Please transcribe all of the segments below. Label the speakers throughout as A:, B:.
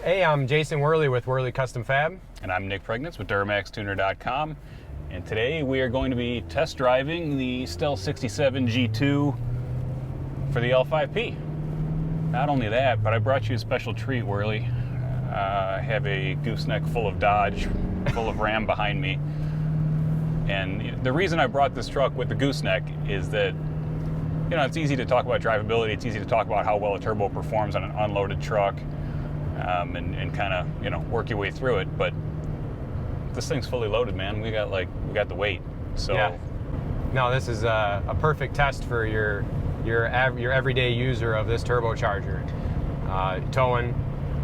A: Hey, I'm Jason Wehrli with Wehrli Custom Fab.
B: And I'm Nick Priegnitz with Duramaxtuner.com. And today we are going to be test driving the Stealth 67 G2 for the L5P. Not only that, but I brought you a special treat, Wehrli. I have a gooseneck full of Dodge, full of Ram behind me. And the reason I brought this truck with the gooseneck is that, you know, it's easy to talk about drivability. It's easy to talk about how well a turbo performs on an unloaded truck. And kind of, you know, work your way through it, but this thing's fully loaded, man. We got the weight. So
A: yeah. No, this is a perfect test for your everyday user of this turbocharger. Towing,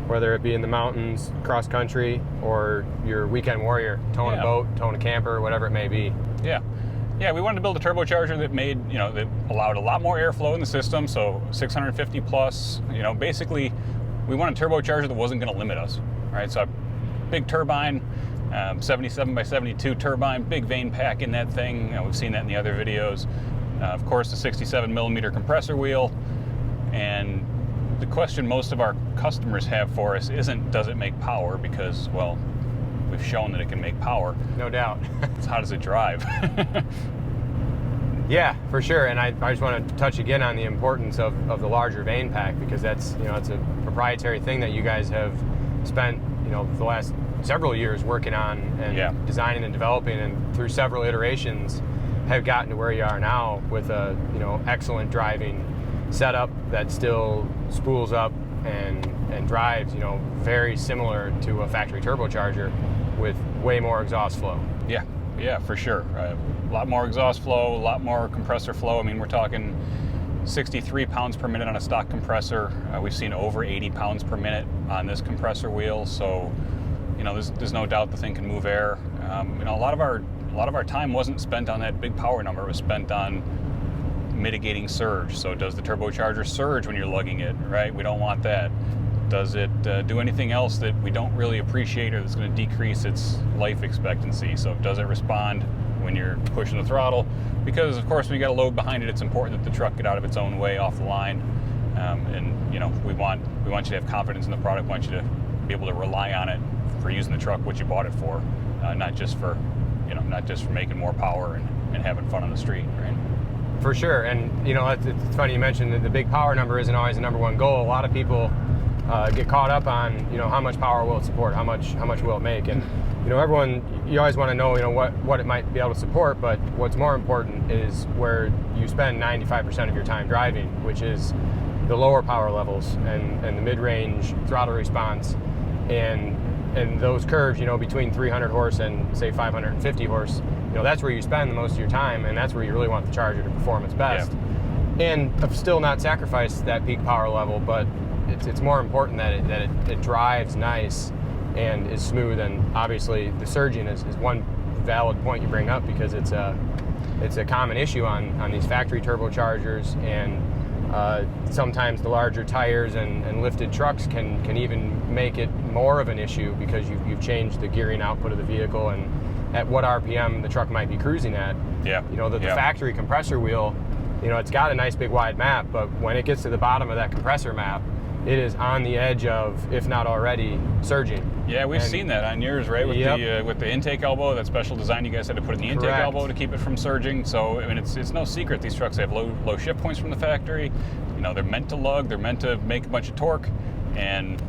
A: whether it be in the mountains, cross country, or your weekend warrior, towing a boat, towing a camper, whatever it may be.
B: Yeah. Yeah, we wanted to build a turbocharger that made, you know, that allowed a lot more airflow in the system, so 650 plus, you know, basically we want a turbocharger that wasn't going to limit us, right? So a big turbine, 77 by 72 turbine, big vane pack in that thing. You know, we've seen that in the other videos. Of course, the 67 millimeter compressor wheel. And the question most of our customers have for us isn't, does it make power? Because, well, we've shown that it can make power.
A: No doubt.
B: It's how does it drive?
A: Yeah, for sure. And I just want to touch again on the importance of the larger vane pack, because that's, you know, it's a proprietary thing that you guys have spent, you know, the last several years working on and designing and developing, and through several iterations have gotten to where you are now with a, you know, excellent driving setup that still spools up and drives, you know, very similar to a factory turbocharger with way more exhaust flow.
B: Yeah, for sure. A lot more exhaust flow, a lot more compressor flow. I mean, we're talking 63 pounds per minute on a stock compressor. We've seen over 80 pounds per minute on this compressor wheel. So, you know, there's no doubt the thing can move air. You know, a lot of our time wasn't spent on that big power number. It was spent on mitigating surge. So does the turbocharger surge when you're lugging it, right? We don't want that. Does it do anything else that we don't really appreciate or that's going to decrease its life expectancy? So does it respond when you're pushing the throttle? Because of course when you got a load behind it, it's important that the truck get out of its own way off the line. And you know, we want you to have confidence in the product. We want you to be able to rely on it for using the truck what you bought it for, not just for making more power and having fun on the street, right?
A: For sure. And you know, it's funny you mentioned that the big power number isn't always the number one goal. A lot of people get caught up on, you know, how much power will it support, how much will it make, and you know, you always want to know, you know, what it might be able to support, but what's more important is where you spend 95% of your time driving, which is the lower power levels and the mid-range throttle response, and those curves, you know, between 300 horse and say 550 horse, you know, that's where you spend the most of your time, and that's where you really want the charger to perform its best. And still not sacrifice that peak power level, but it's more important that it drives nice and is smooth. And obviously the surging is one valid point you bring up, because it's a common issue on these factory turbochargers, and sometimes the larger tires and lifted trucks can even make it more of an issue, because you've changed the gearing output of the vehicle and at what RPM the truck might be cruising at. You know, the factory compressor wheel, you know, it's got a nice big wide map, but when it gets to the bottom of that compressor map, it is on the edge of, if not already, surging. Yeah,
B: we've seen that on yours, right? With the intake elbow, that special design you guys had to put in the intake elbow to keep it from surging. So I mean, it's no secret these trucks have low shift points from the factory. You know, they're meant to lug, they're meant to make a bunch of torque, and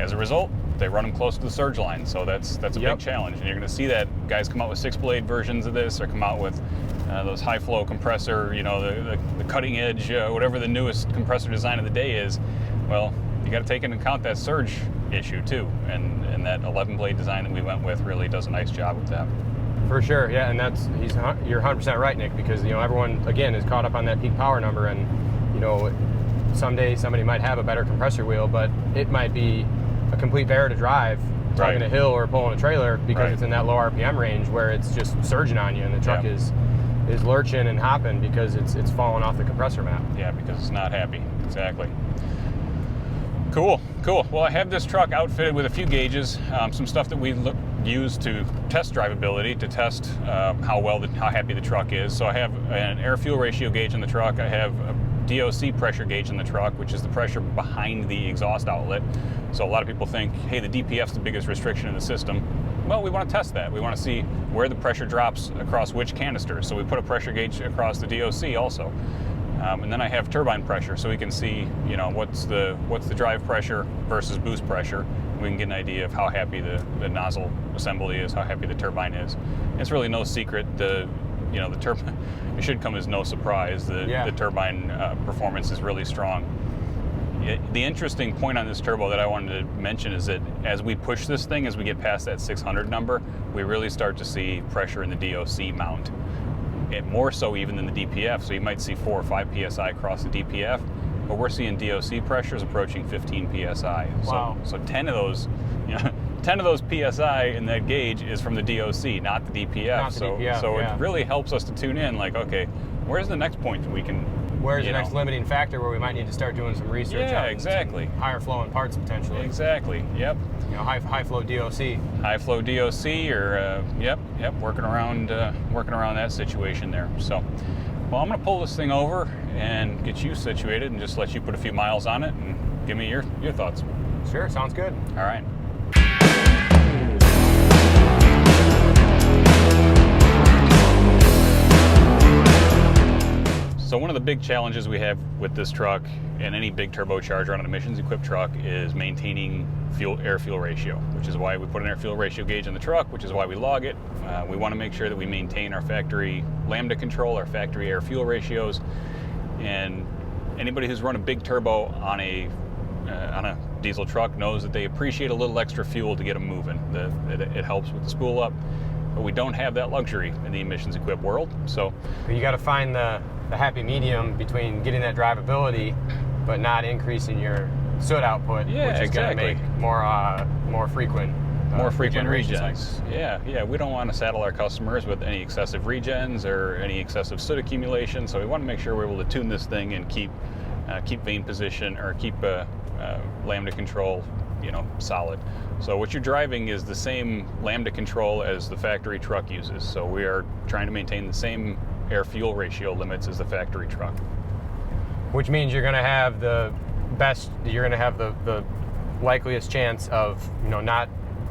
B: as a result, they run them close to the surge line. So that's a big challenge, and you're going to see that guys come out with 6-blade versions of this, or come out with those high flow compressor, you know, the cutting edge, whatever the newest compressor design of the day is. Well, you got to take into account that surge issue too, and that 11-blade design that we went with really does a nice job with that.
A: For sure, yeah, and you're 100% right, Nick, because you know, everyone again is caught up on that peak power number, and you know, someday somebody might have a better compressor wheel, but it might be a complete bear to drive, tugging a hill or pulling a trailer, because it's in that low RPM range where it's just surging on you, and the truck is lurching and hopping because it's falling off the compressor map. Yeah,
B: because it's not happy. Exactly. Cool. Well, I have this truck outfitted with a few gauges, some stuff that we use to test drivability, to test how happy the truck is. So I have an air-fuel ratio gauge in the truck. I have DOC pressure gauge in the truck, which is the pressure behind the exhaust outlet. So a lot of people think, hey, the DPF's the biggest restriction in the system. Well, we want to test that. We want to see where the pressure drops across which canister. So we put a pressure gauge across the DOC also. And then I have turbine pressure, so we can see, you know, what's the drive pressure versus boost pressure. We can get an idea of how happy the nozzle assembly is, how happy the turbine is. It's really no secret. The turbine, it should come as no surprise. The turbine performance is really strong. The interesting point on this turbo that I wanted to mention is that as we push this thing, as we get past that 600 number, we really start to see pressure in the DOC mount. And more so even than the DPF. So you might see 4 or 5 psi across the DPF, but we're seeing DOC pressures approaching 15 psi.
A: Wow.
B: So 10 of those, 10 of those psi in that gauge is from the DOC, not the DPF.
A: Not the DPF,
B: so
A: yeah.
B: It really helps us to tune in. Like, okay, where's the next point that we can?
A: Where's the next limiting factor where we might need to start doing some research?
B: Yeah,
A: on
B: exactly.
A: some higher flowing parts potentially.
B: Exactly. Yep.
A: High flow DOC.
B: High flow DOC, or working around that situation there. So, well, I'm going to pull this thing over and get you situated, and just let you put a few miles on it, and give me your thoughts.
A: Sure, sounds good.
B: All right. So one of the big challenges we have with this truck and any big turbocharger on an emissions-equipped truck is maintaining air-fuel ratio, which is why we put an air-fuel ratio gauge in the truck, which is why we log it. We want to make sure that we maintain our factory lambda control, our factory air-fuel ratios, and anybody who's run a big turbo on a diesel truck knows that they appreciate a little extra fuel to get them moving. It helps with the spool up, but we don't have that luxury in the emissions-equipped world. So
A: you got to find the happy medium between getting that drivability, but not increasing your soot output, which is going to make more frequent
B: regens. Yeah. We don't want to saddle our customers with any excessive regens or any excessive soot accumulation. So we want to make sure we're able to tune this thing and keep vane position, or keep lambda control, solid. So what you're driving is the same lambda control as the factory truck uses. So we are trying to maintain the same air-fuel ratio limits as the factory truck.
A: Which means you're going to have the likeliest chance of not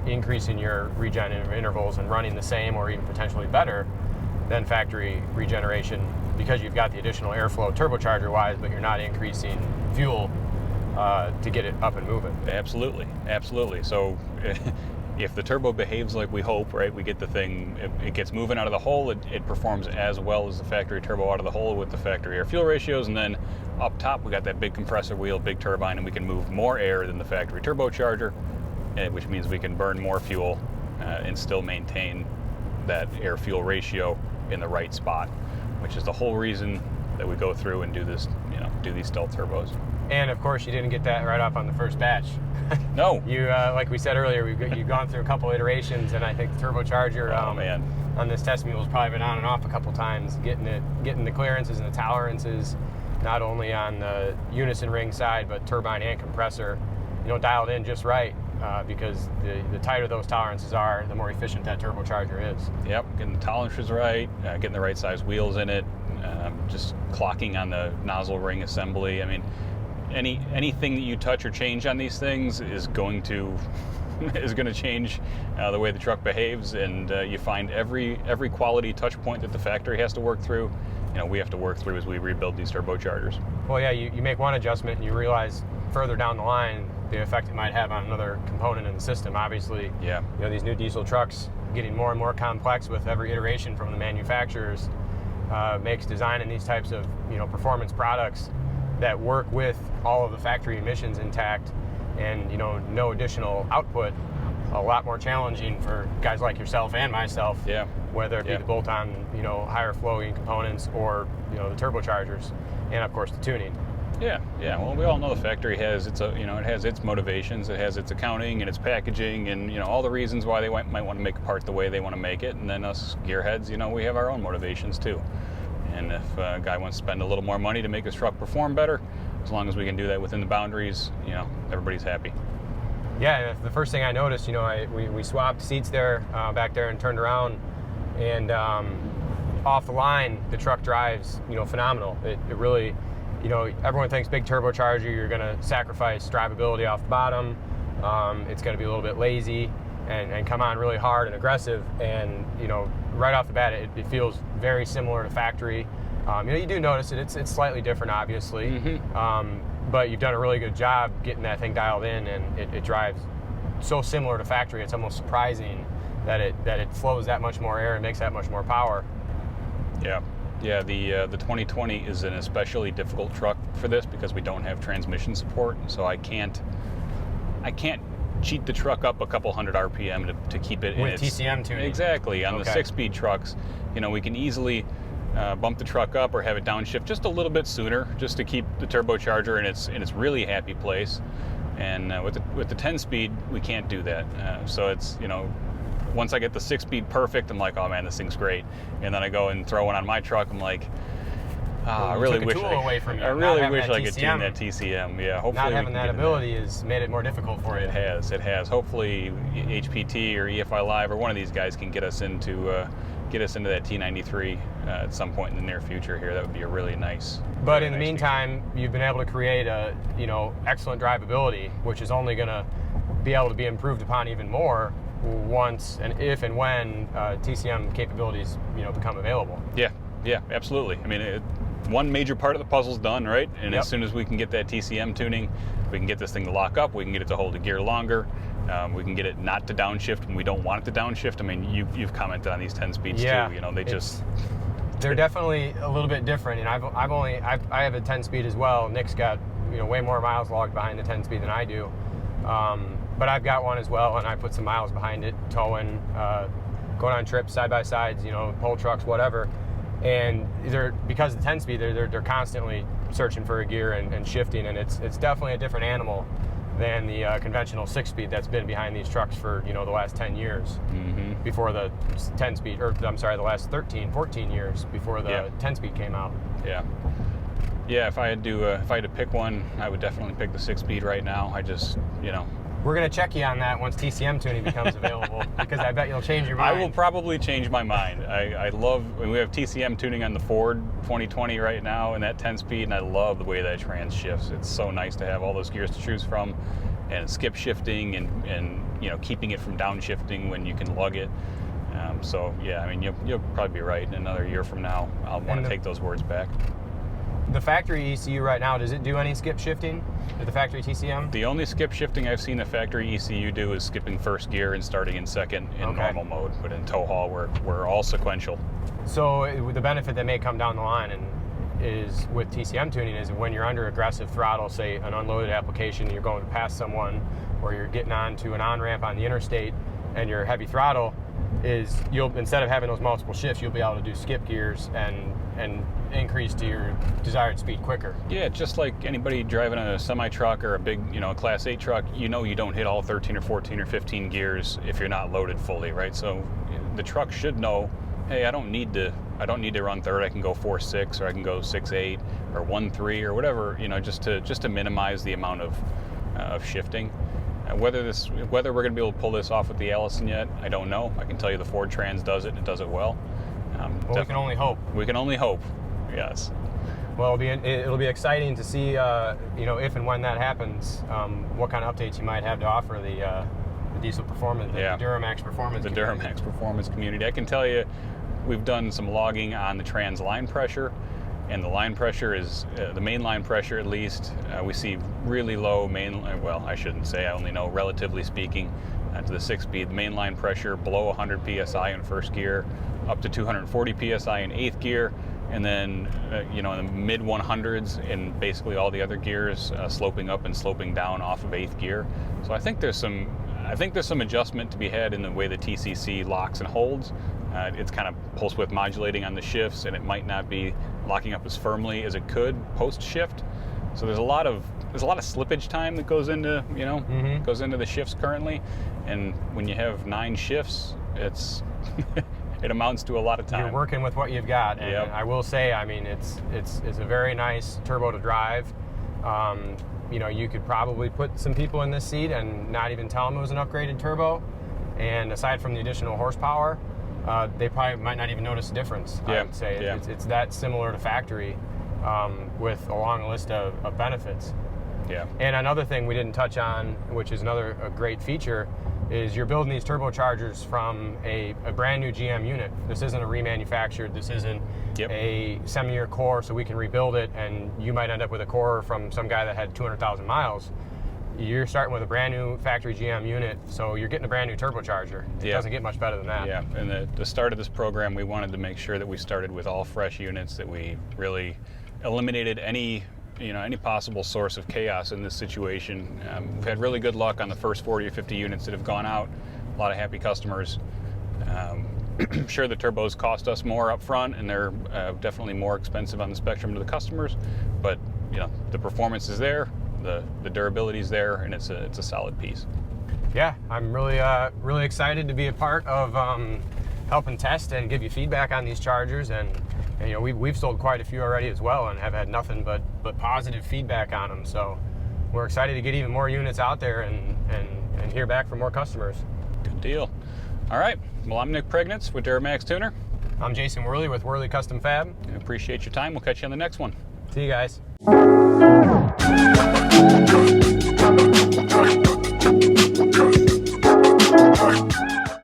A: increasing your regen intervals and running the same or even potentially better than factory regeneration, because you've got the additional airflow turbocharger wise, but you're not increasing fuel to get it up and moving.
B: Absolutely. So if the turbo behaves like we hope, right, we get the thing, it gets moving out of the hole, it performs as well as the factory turbo out of the hole with the factory air-fuel ratios, and then up top we got that big compressor wheel, big turbine, and we can move more air than the factory turbocharger, which means we can burn more fuel and still maintain that air-fuel ratio in the right spot, which is the whole reason that we go through and do this, do these stealth turbos.
A: And of course, you didn't get that right off on the first batch.
B: No.
A: You, like we said earlier, you've gone through a couple iterations, and I think the turbocharger on this test mule has probably been on and off a couple times, getting the clearances and the tolerances, not only on the unison ring side, but turbine and compressor, dialed in just right, because the tighter those tolerances are, the more efficient that turbocharger is.
B: Yep, getting the tolerances right, getting the right size wheels in it, just clocking on the nozzle ring assembly. I mean, anything that you touch or change on these things is going to change the way the truck behaves, and you find every quality touch point that the factory has to work through, we have to work through as we rebuild these turbochargers.
A: Well, yeah, you make one adjustment and you realize further down the line the effect it might have on another component in the system. Obviously, these new diesel trucks getting more and more complex with every iteration from the manufacturers makes designing these types of performance products that work with all of the factory emissions intact and no additional output a lot more challenging for guys like yourself and myself.
B: Yeah.
A: Whether it be the bolt-on higher flowing components or the turbochargers, and of course the tuning.
B: Yeah. Well, we all know the factory has its it has its motivations, it has its accounting and its packaging, and all the reasons why they might want to make a part the way they want to make it. And then us gearheads, we have our own motivations too. And if a guy wants to spend a little more money to make his truck perform better, as long as we can do that within the boundaries, everybody's happy.
A: Yeah, the first thing I noticed, we swapped seats there, back there, and turned around, and off the line, the truck drives, phenomenal. It really, you know, everyone thinks big turbocharger, you're going to sacrifice drivability off the bottom. It's going to be a little bit lazy and come on really hard and aggressive. And, you know, right off the bat, it feels very similar to factory. You know, you do notice it. It's slightly different, obviously. But you've done a really good job getting that thing dialed in, and it drives so similar to factory. It's almost surprising that it flows that much more air and makes that much more power.
B: Yeah. Yeah, the 2020 is an especially difficult truck for this because we don't have transmission support. So I can't cheat the truck up a couple hundred RPM to keep it
A: with TCM tuning.
B: Exactly. On the 6-speed trucks, you know, we can easily bump the truck up or have it downshift just a little bit sooner, just to keep the turbocharger in its really happy place. And with the 10-speed, we can't do that. So it's, you know, once I get the 6-speed perfect, I'm like, oh man, this thing's great. And then I go and throw one on my truck, I'm like, I really wish I could tune that TCM. Yeah, hopefully
A: not having that ability has made it more difficult for you.
B: It has. Hopefully HPT or EFI Live or one of these guys can get us into that T93 at some point in the near future here. That would be a really nice.
A: But in the meantime, you've been able to create a, you know, excellent drivability, which is only going to be able to be improved upon even more once and if and when TCM capabilities, you know, become available.
B: Yeah, absolutely. I mean, one major part of the puzzle's done, right? And as soon as we can get that TCM tuning, we can get this thing to lock up. We can get it to hold the gear longer. We can get it not to downshift when we don't want it to downshift. I mean, you've commented on these 10 speeds too. You know,
A: they're definitely a little bit different. And I have a 10 speed as well. Nick's got, you know, way more miles logged behind the 10 speed than I do. But I've got one as well, and I put some miles behind it, towing, going on trips, side by sides, you know, pull trucks, whatever. And because of the 10 speed, they're constantly searching for a gear and shifting, and it's definitely a different animal than the conventional 6-speed that's been behind these trucks for, you know, the last 10 years before the 10 speed, or I'm sorry, the last 13, 14 years before the 10 speed came out.
B: Yeah, if I had to pick one, I would definitely pick the 6-speed right now. I just, you know.
A: We're going to check you on that once TCM tuning becomes available, because I bet you'll change your mind.
B: I will probably change my mind. I love, we have TCM tuning on the Ford 2020 right now, and that 10-speed, and I love the way that trans shifts. It's so nice to have all those gears to choose from, and skip shifting, and you know, keeping it from downshifting when you can lug it. So yeah, I mean, you'll probably be right. In another year from now, I'll want to take those words back.
A: The factory ECU right now, does it do any skip shifting with the factory TCM?
B: The only skip shifting I've seen the factory ECU do is skipping first gear and starting in second in normal mode. But in tow haul, we're all sequential.
A: So the benefit that may come down the line is with TCM tuning is when you're under aggressive throttle, say an unloaded application, you're going to pass someone, or you're getting onto an on-ramp on the interstate and you're heavy throttle, is you'll, instead of having those multiple shifts, you'll be able to do skip gears and increase to your desired speed quicker.
B: Yeah, just like anybody driving a semi-truck or a big, you know, a Class 8 truck, you know, you don't hit all 13 or 14 or 15 gears if you're not loaded fully, right? So the truck should know, hey, I don't need to run third. I can go 4.6, or I can go 6.8 or 1.3 or whatever, you know, just to minimize the amount of shifting. Whether we're going to be able to pull this off with the Allison yet, I don't know. I can tell you the Ford Trans does it, and it does it well.
A: Well, we can only hope.
B: We can only hope. Yes.
A: Well, it'll be exciting to see, you know, if and when that happens, what kind of updates you might have to offer the diesel performance, the Duramax performance.
B: The Duramax performance community. I can tell you, we've done some logging on the trans line pressure, and the line pressure is the main line pressure, at least. We see really low well, I shouldn't say. I only know, relatively speaking, to the 6-speed, the main line pressure below 100 psi in first gear, up to 240 psi in 8th gear, and then you know, in the mid 100s in basically all the other gears, sloping up and sloping down off of 8th gear. So I think there's some adjustment to be had in the way the TCC locks and holds. It's kind of pulse width modulating on the shifts, and it might not be locking up as firmly as it could post shift. So there's a lot of slippage time that goes into, you know, goes into the shifts currently, and when you have 9 shifts, it's it amounts to a lot of time.
A: You're working with what you've got, and I will say, I mean, it's a very nice turbo to drive. You know, you could probably put some people in this seat and not even tell them it was an upgraded turbo, and aside from the additional horsepower, they probably might not even notice the difference. I would say it's that similar to factory. with a long list of benefits.
B: Yeah.
A: And another thing we didn't touch on, which is a great feature, is you're building these turbochargers from a brand new GM unit. This isn't a remanufactured, this isn't a semi-year core, so we can rebuild it, and you might end up with a core from some guy that had 200,000 miles. You're starting with a brand new factory GM unit, so you're getting a brand new turbocharger. It doesn't get much better than that.
B: Yeah, and the start of this program, we wanted to make sure that we started with all fresh units, that we really eliminated any possible source of chaos in this situation. We've had really good luck on the first 40 or 50 units that have gone out. A lot of happy customers. Sure, the turbos cost us more up front, and they're definitely more expensive on the spectrum to the customers, but the performance is there, the durability is there, and it's a solid piece.
A: Yeah, I'm really excited to be a part of helping test and give you feedback on these chargers, and we've sold quite a few already as well, and have had nothing but positive feedback on them. So we're excited to get even more units out there and hear back from more customers.
B: Good deal. All right. Well, I'm Nick Priegnitz with Duramaxtuner.
A: I'm Jason Wehrli with Wehrli Custom Fab.
B: I appreciate your time. We'll catch you on the next one.
A: See you guys.